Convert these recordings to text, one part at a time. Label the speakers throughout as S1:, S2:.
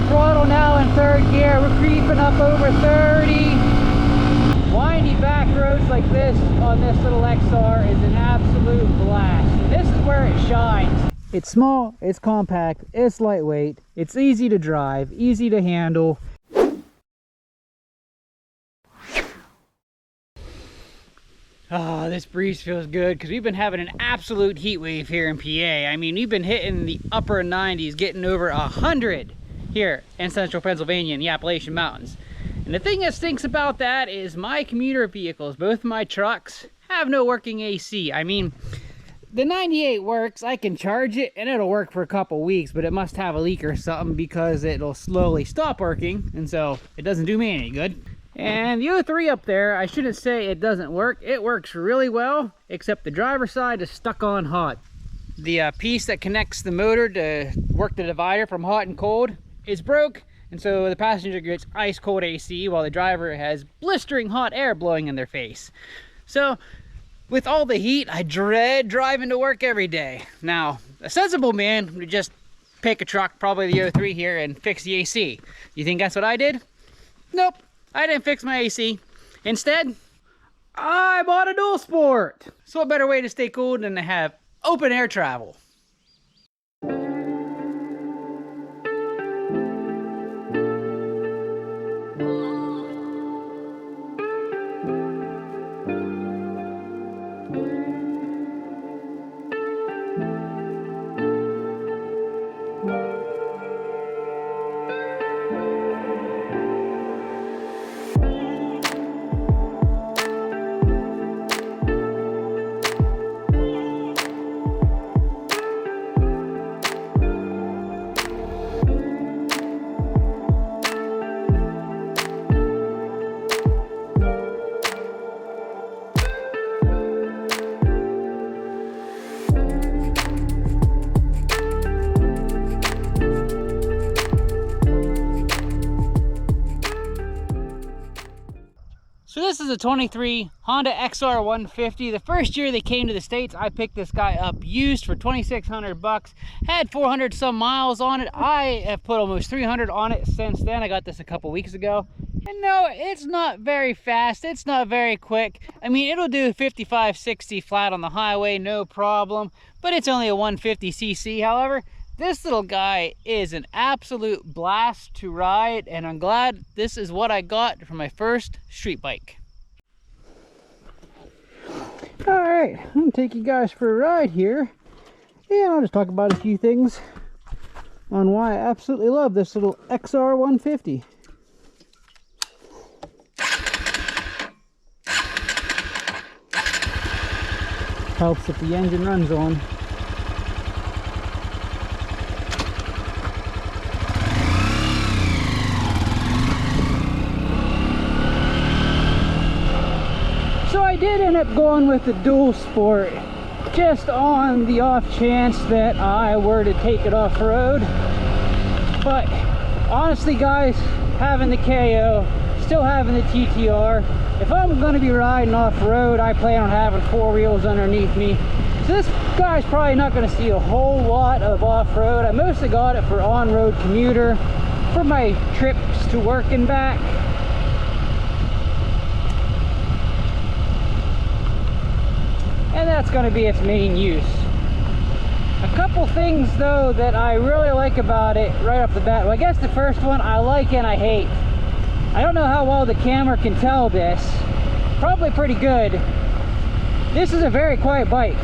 S1: throttle now in third gear. We're creeping up over 30. Windy back roads like this on this little XR is an absolute blast. And this is where it shines. It's small, it's compact, it's lightweight, it's easy to drive, easy to handle. Oh, this breeze feels good because we've been having an absolute heat wave here in PA. I mean, we've been hitting the upper 90s, getting over 100 here in central Pennsylvania in the Appalachian Mountains. And the thing that stinks about that is my commuter vehicles, both my trucks, have no working AC. I mean, the 98 works, I can charge it and it'll work for a couple weeks, but it must have a leak or something because it'll slowly stop working, and so it doesn't do me any good. And the 03 up there, I shouldn't say it doesn't work. It works really well, except the driver's side is stuck on hot. The piece that connects the motor to work the divider from hot and cold is broke, and so the passenger gets ice cold AC while the driver has blistering hot air blowing in their face. So with all the heat, I dread driving to work every day. Now, a sensible man would just pick a truck, probably the 03 here, and fix the AC. You think that's what I did? Nope. I didn't fix my AC. Instead, I bought a dual sport. So what better way to stay cool than to have open air travel? So this is a 23 Honda XR150. The first year they came to the States, I picked this guy up used for 2,600 bucks. Had 400 some miles on it. I have put almost 300 on it since then. I got this a couple weeks ago. And no, it's not very fast. It's not very quick. I mean, it'll do 55, 60 flat on the highway, no problem. But it's only a 150cc. However, this little guy is an absolute blast to ride, and I'm glad this is what I got for my first street bike. Alright, I'm going to take you guys for a ride here, and I'll just talk about a few things on why I absolutely love this little XR150. Helps if the engine runs on. I did end up going with the dual sport just on the off chance that I were to take it off-road. But honestly guys, having the KO, still having the TTR, if I'm going to be riding off-road, I plan on having four wheels underneath me. So this guy's probably not going to see a whole lot of off-road. I mostly got it for on-road commuter, for my trips to work and back. And that's going to be its main use. A couple things though that I really like about it right off the bat. Well, I guess the first one I like and I hate. I don't know how well the camera can tell this. Probably pretty good. This is a very quiet bike.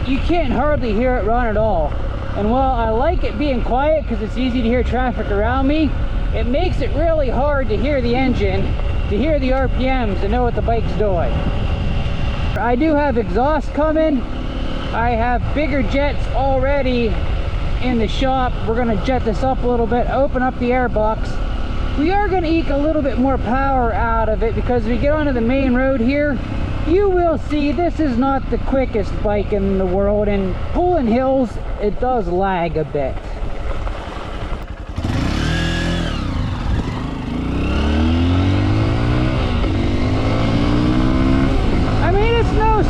S1: You can't hardly hear it run at all. And while I like it being quiet because it's easy to hear traffic around me, it makes it really hard to hear the engine, to hear the RPMs, and know what the bike's doing. I do have exhaust coming. I have bigger jets already in the shop. We're going to jet this up a little bit, open up the air box. We are going to eke a little bit more power out of it because if we get onto the main road here, you will see this is not the quickest bike in the world, and pulling hills, it does lag a bit.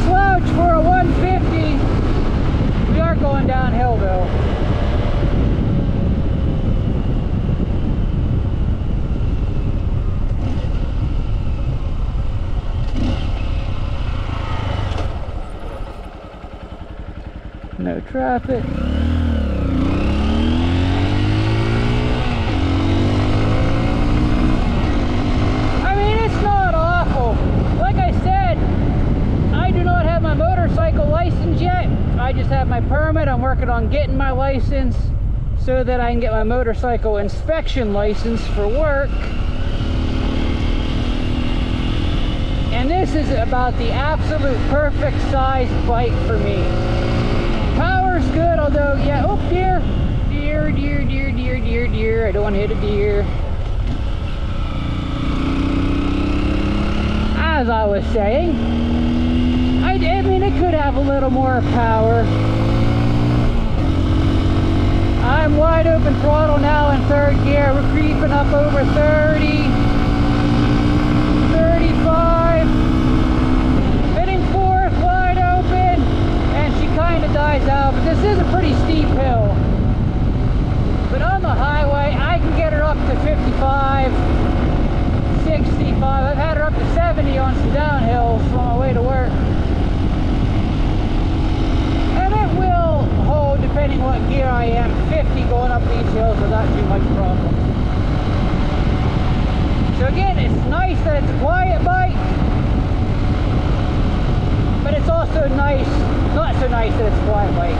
S1: Slouch for a 150. We are going downhill though. traffic. I mean, it's not awful. Like I said, I do not have my motorcycle license yet. I just have my permit. I'm working on getting my license so that I can get my motorcycle inspection license for work. And this is about the absolute perfect size bike for me. Power's good, although, yeah, oh, deer. Deer, deer, deer, deer, deer, deer. I don't want to hit a deer. As I was saying, I mean, it could have a little more power. I'm wide open throttle now in third gear. We're creeping up over 30, 35, hitting fourth, wide open, and she kind of dies out, but this is a pretty steep hill. But on the highway, I can get her up to 55, 65. I've had her up to 70 on some downhills on my way to work. And it will hold, depending what gear I am, 50 going up these hills without too much problem. So again, it's nice that it's a quiet bike, but it's also nice, not so nice that it's a quiet bike.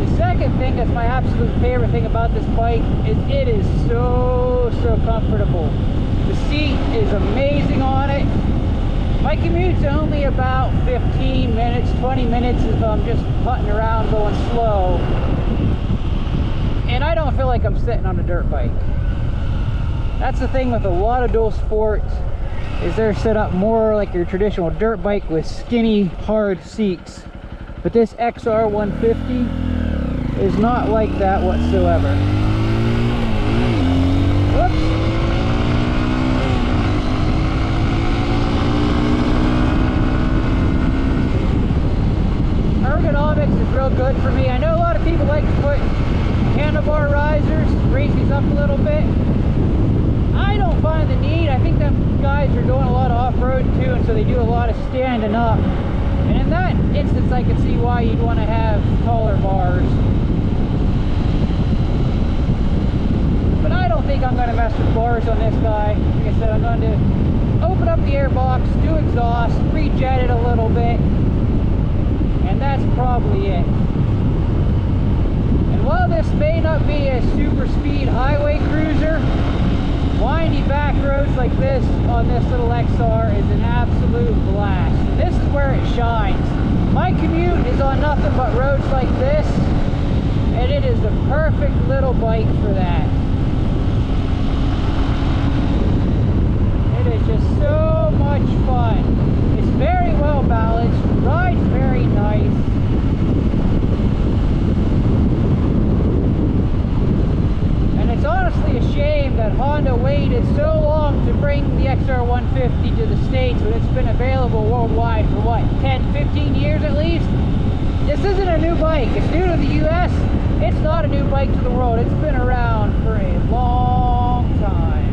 S1: The second thing that's my absolute favorite thing about this bike is it is so comfortable. The seat is amazing on it. My commute's only about 15 minutes, 20 minutes if I'm just putting around going slow. And I don't feel like I'm sitting on a dirt bike. That's the thing with a lot of dual sports, is they're set up more like your traditional dirt bike with skinny, hard seats. But this XR150 is not like that whatsoever. Whoops. Ergonomics is real good for me. I know a lot of people like to put handlebar risers, raise these up a little bit. I don't find the need. I think them guys are doing a lot of off-road too, and so they do a lot of standing up. And in that instance, I can see why you'd want to have taller bars. But I don't think I'm going to mess with bars on this guy. Like I said, I'm going to open up the airbox, do exhaust, rejet it a little bit, and that's probably it. And while this may not be a super speed highway cruiser, windy back roads like this on this little XR is an absolute blast. And this is where it shines. My commute is on nothing but roads like this, and it is the perfect little bike for that. It is just so much fun. It's very well balanced, rides very nice. And it's honestly a shame that Honda waited so long to bring the XR150 to the States when it's been available worldwide for what, 10, 15 years at least? This isn't a new bike. It's new to the US. It's not a new bike to the world. It's been around for a long time.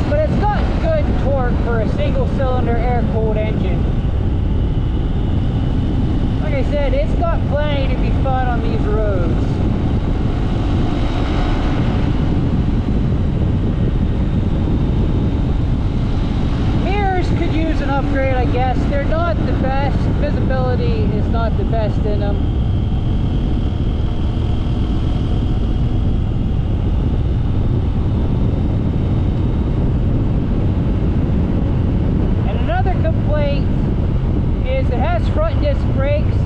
S1: But it's got good torque for a single cylinder air-cooled engine. Like I said, it's got plenty to be fun on these roads. Mirrors could use an upgrade, I guess. They're not the best. Visibility is not the best in them. Complaint is it has front disc brakes,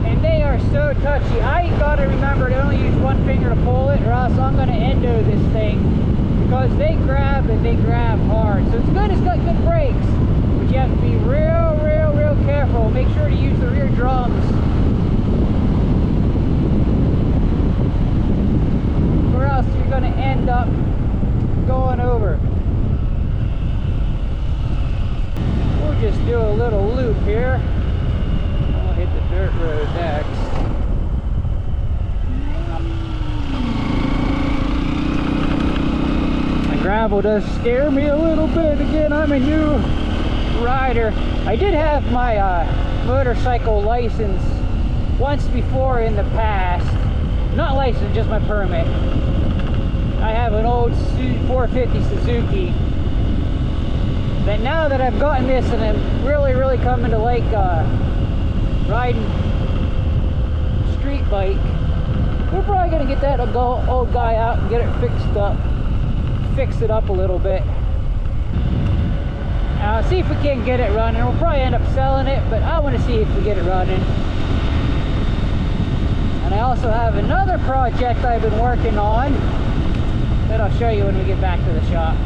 S1: and they are so touchy. I gotta remember to only use one finger to pull it, or else I'm gonna endo this thing, because they grab and they grab hard. So it's good, it's got good brakes, but you have to be real careful. Make sure to use the rear drums, or else you're gonna end up going over. Just do a little loop here. I'll hit the dirt road next. gravel does scare me a little bit. Again, I'm a new rider. I did have my motorcycle license once before in the past. Not license, just my permit. I have an old 450 Suzuki that now that I've gotten this and I'm really coming to like riding street bike, we're probably gonna get that old guy out and get it fix it up a little bit. See if we can get it running. We'll probably end up selling it, but I want to see if we get it running. And I also have another project I've been working on that I'll show you when we get back to the shop.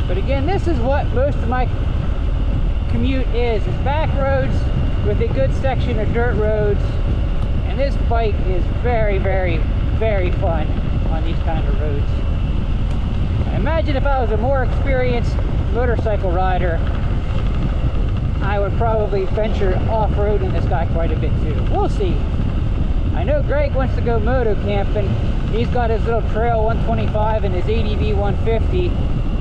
S1: But again, this is what most of my commute is back roads with a good section of dirt roads. And this bike is very fun on these kind of roads. Imagine if I was a more experienced motorcycle rider, I would probably venture off-road in this guy quite a bit too. We'll see. I know Greg wants to go moto camping. He's got his little Trail 125 and his ADV 150.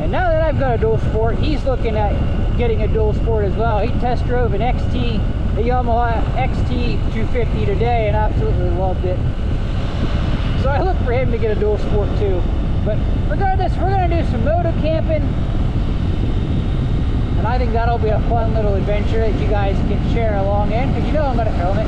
S1: And now that I've got a dual sport, he's looking at getting a dual sport as well. He test drove a Yamaha XT250 today and absolutely loved it. So I look for him to get a dual sport too. But regardless, we're going to do some moto camping. And I think that'll be a fun little adventure that you guys can share along in, because you know I'm going to film it.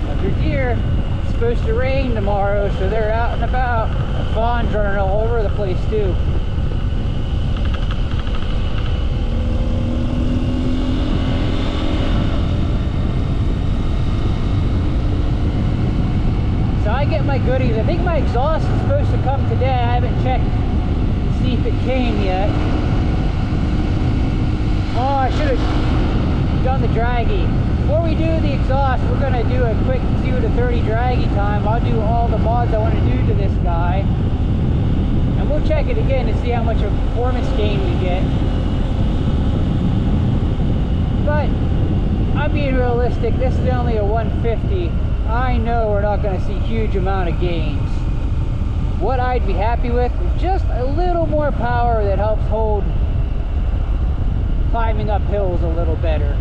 S1: Another deer. It's supposed to rain tomorrow, so they're out and about. The fawn's running all over the place too. So I get my goodies. I think my exhaust is supposed to come today. I haven't checked to see if it came yet. Oh, I should have done the draggy. Before we do the exhaust, we're going to do a quick 2 to 30 draggy time. I'll do all the mods I want to do to this guy. And we'll check it again to see how much of performance gain we get. But I'm being realistic. This is only a 150. I know we're not going to see huge amount of gains. What I'd be happy with is just a little more power that helps hold climbing up hills a little better.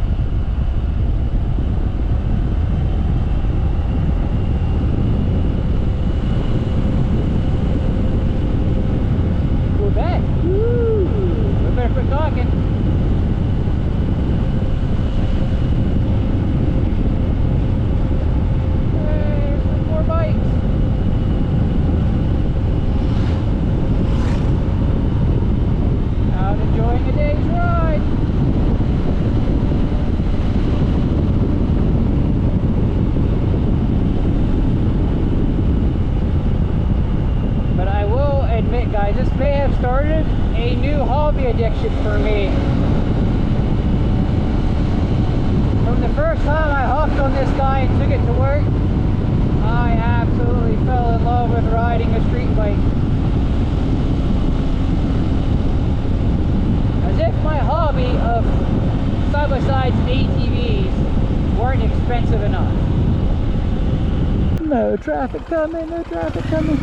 S1: We're back. Woo! We better quit talking. Bikes. Out enjoying a day's ride. But I will admit, guys, this may have started a new hobby addiction for me. From the first time I hopped on this guy and took it to work, I absolutely fell in love with riding a street bike. As if my hobby of side-by-sides and ATVs weren't expensive enough. No traffic coming, no traffic coming.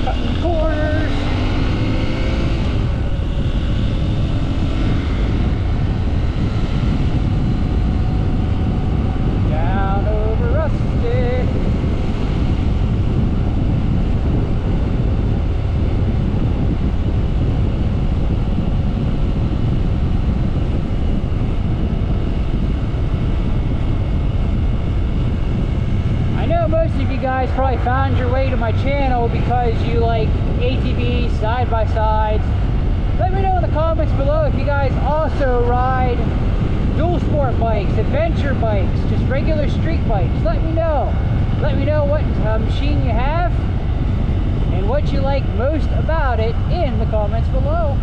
S1: Cutting corners. Guys probably found your way to my channel because you like ATVs, side-by-sides. Let me know in the comments below if you guys also ride dual sport bikes, adventure bikes, just regular street bikes. Let me know. Let me know what machine you have and what you like most about it in the comments below.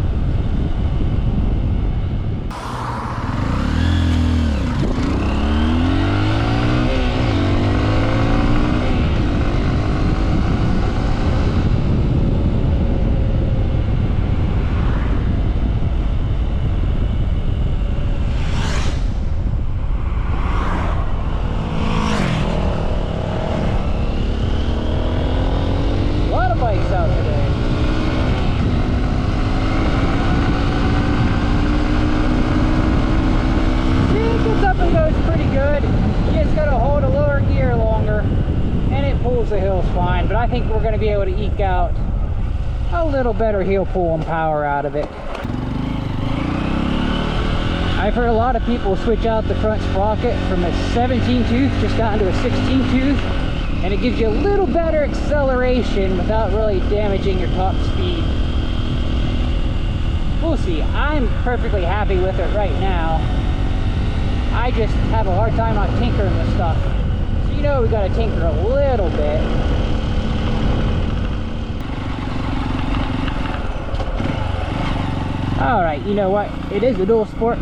S1: think we're going to be able to eke out a little better heel pull and power out of it. I've heard a lot of people switch out the front sprocket from a 17 tooth just down to a 16 tooth, and it gives you a little better acceleration without really damaging your top speed. We'll see. I'm perfectly happy with it right now. I just have a hard time not tinkering with stuff. So you know we got to tinker a little bit. Alright, you know what? It is a dual sport.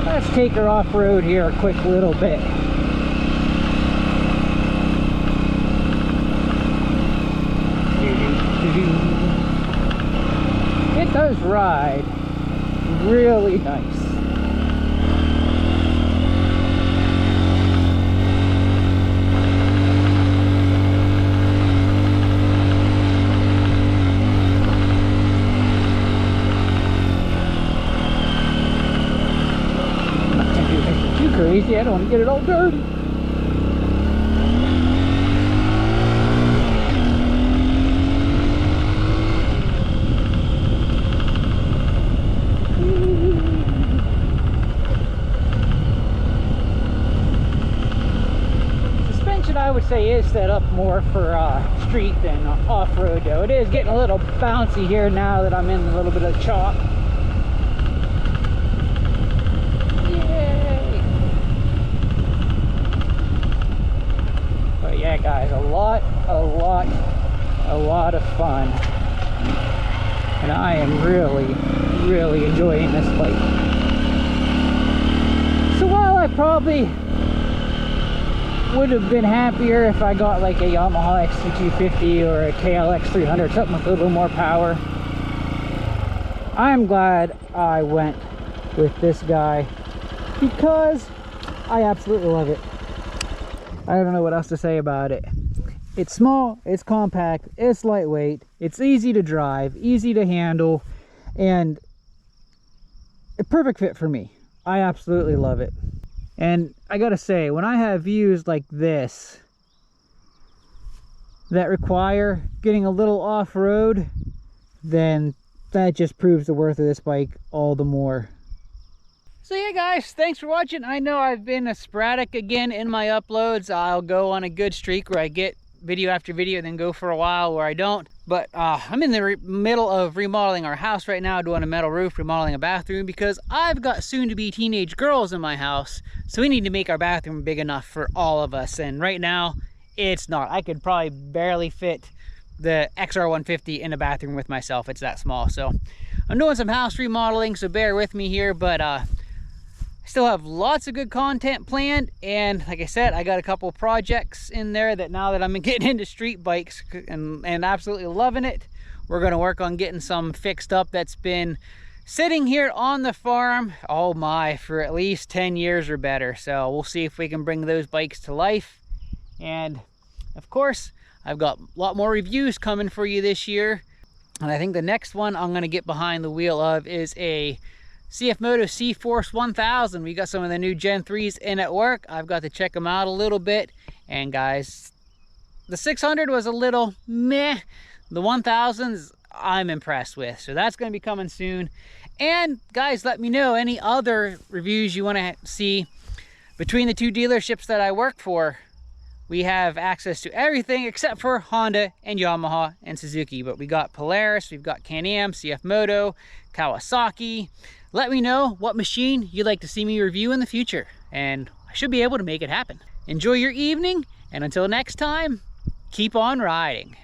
S1: Let's take her off-road here a quick little bit. It does ride really nice. Crazy, I don't want to get it all dirty. Suspension, I would say, is set up more for street than off-road though. It is getting a little bouncy here now that I'm in a little bit of chalk. Yeah, guys, a lot of fun, and I am really enjoying this bike. So while I probably would have been happier if I got like a Yamaha XR150 or a KLX300, something with a little more power, I'm glad I went with this guy because I absolutely love it. I don't know what else to say about it. It's small, it's compact, it's lightweight, it's easy to drive, easy to handle, and a perfect fit for me. I absolutely love it. And I gotta say, when I have views like this that require getting a little off-road, then that just proves the worth of this bike all the more. So yeah, guys, thanks for watching. I know I've been sporadic again in my uploads. I'll go on a good streak where I get video after video, then go for a while where I don't. But I'm in the middle of remodeling our house right now, doing a metal roof, remodeling a bathroom, because I've got soon-to-be teenage girls in my house. So we need to make our bathroom big enough for all of us. And right now, it's not. I could probably barely fit the XR150 in a bathroom with myself. It's that small. So I'm doing some house remodeling, so bear with me here. But still have lots of good content planned, and like I said, I got a couple projects in there that now that I'm getting into street bikes and absolutely loving it, we're going to work on getting some fixed up that's been sitting here on the farm, oh my, for at least 10 years or better. So we'll see if we can bring those bikes to life. And of course, I've got a lot more reviews coming for you this year, and I think the next one I'm going to get behind the wheel of is a CFMoto C-Force 1000. We got some of the new Gen 3s in at work. I've got to check them out a little bit. And guys, the 600 was a little meh. The 1000s I'm impressed with. So that's going to be coming soon. And guys, let me know any other reviews you want to see. Between the two dealerships that I work for, we have access to everything except for Honda and Yamaha and Suzuki. But we got Polaris, we've got Can-Am, CFMoto, Kawasaki. Let me know what machine you'd like to see me review in the future, and I should be able to make it happen. Enjoy your evening, and until next time, keep on riding.